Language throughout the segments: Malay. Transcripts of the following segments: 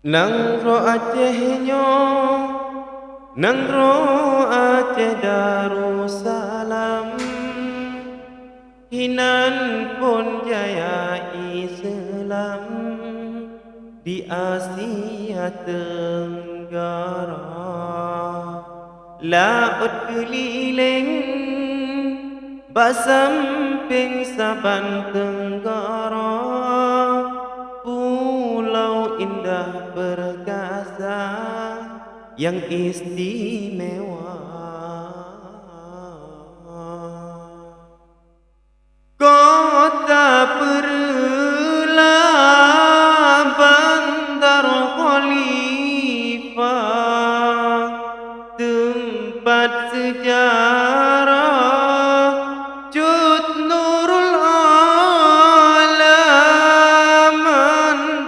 Nang ro Acehnya, nang ro Aceh Darussalam, Hinan pun jaya Islam di Asia Tenggara. Laut keliling basamping saban tenggara, pulau indah perkasa yang istimewa. Kota Perla Bandar Khalifah, tempat sejarah Cut Nurul Alam,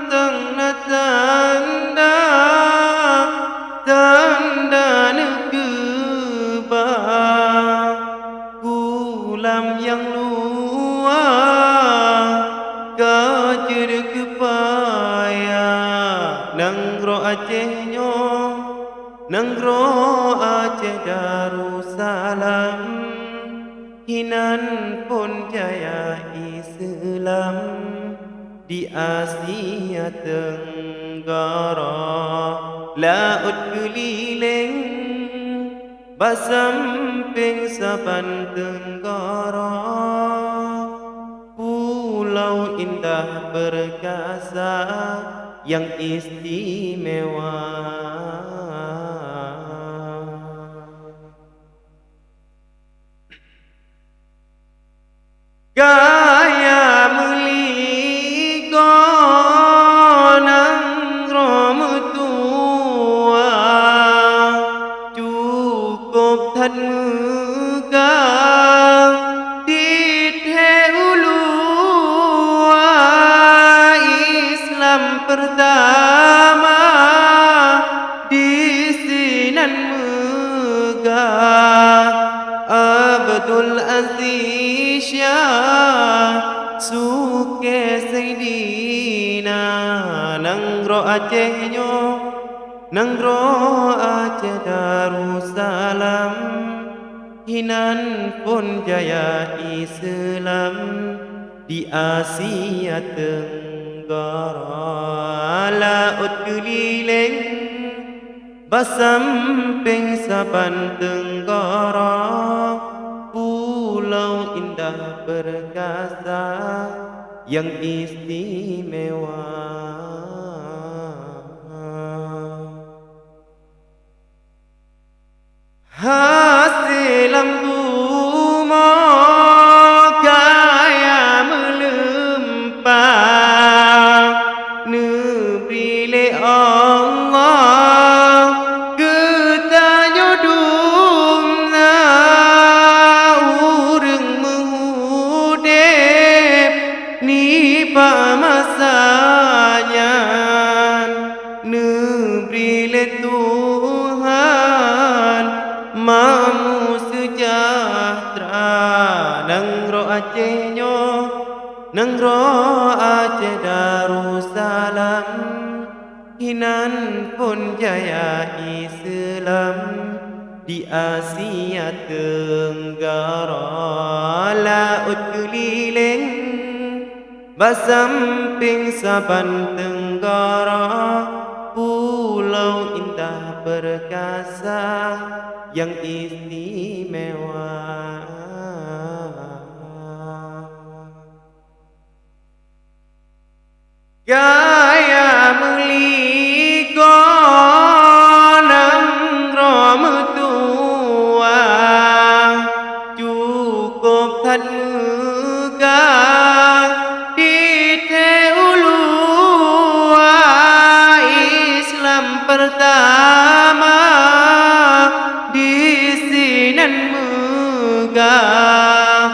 tanda tanda negebah kulam yang kajer kepaya. Nang ro Acehnya, nang ro Aceh Darussalam, Hinan pun jaya Islam di Asia Tenggara. Laut keliling basamping saban tenggara, pulau indah perkasa yang istimewa. Gaya meligo nang rom tua, cukup thật megah di Ulua. Islam pertama di Sinan megah, Abdul Aziz Syah Suke Saidina. Nang ro Acehnya, nang ro Aceh Darussalam, Hinan pun jaya Islam di Asia Tenggara. Laut keliling basamping saban tenggara, pulau indah perkasa yang istimewa. Hasil lambuma gaya melempah, nebile Allah ketanya dumna urang mengudep ni pamasanya, nebile Tuhan mamu sejahtera. Nang ro Acehnya, nang ro Aceh Darussalam, Hinan pun jaya Islam di Asia Tenggara. Laut keliling basamping saban tenggara, pulau indah perkasa yang istimewa. Gaya meligo nang rom tua, cukup thật megah di Ulua. Islam pertama di Sinan megah,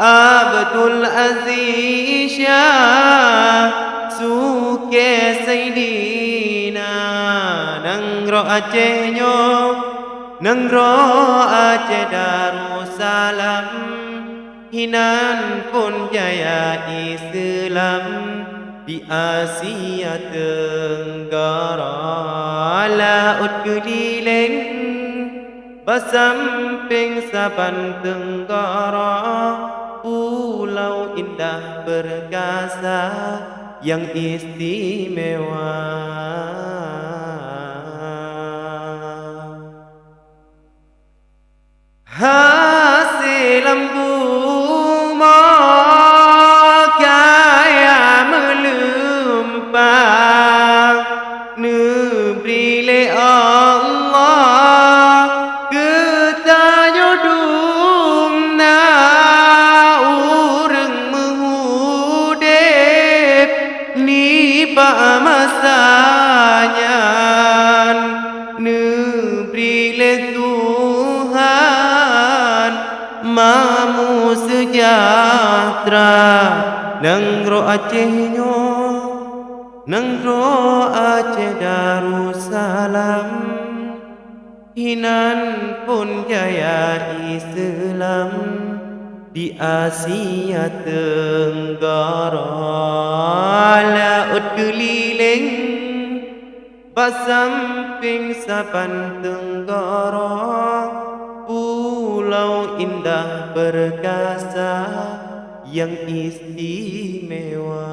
Abdul Aziz Syah Suke Saidina. Nang ro Acehnya, nang ro Aceh Darussalam, Hinan pun jaya Islam di Asia Tenggara laut keliling bersamping saban tenggara pulau indah perkasa yang istimewa. Hasil lembu kaya melimpah negeri le Allah ketayudum na urang mengudep ni ba masanya negeri le Tuhan mamu sejahtera Negro Acehnya Negro Aceh Darussalam Hinan pun jaya Islam di Asia Tenggara laut keliling bersamping saban tenggara pulau indah perkasa yang istimewa.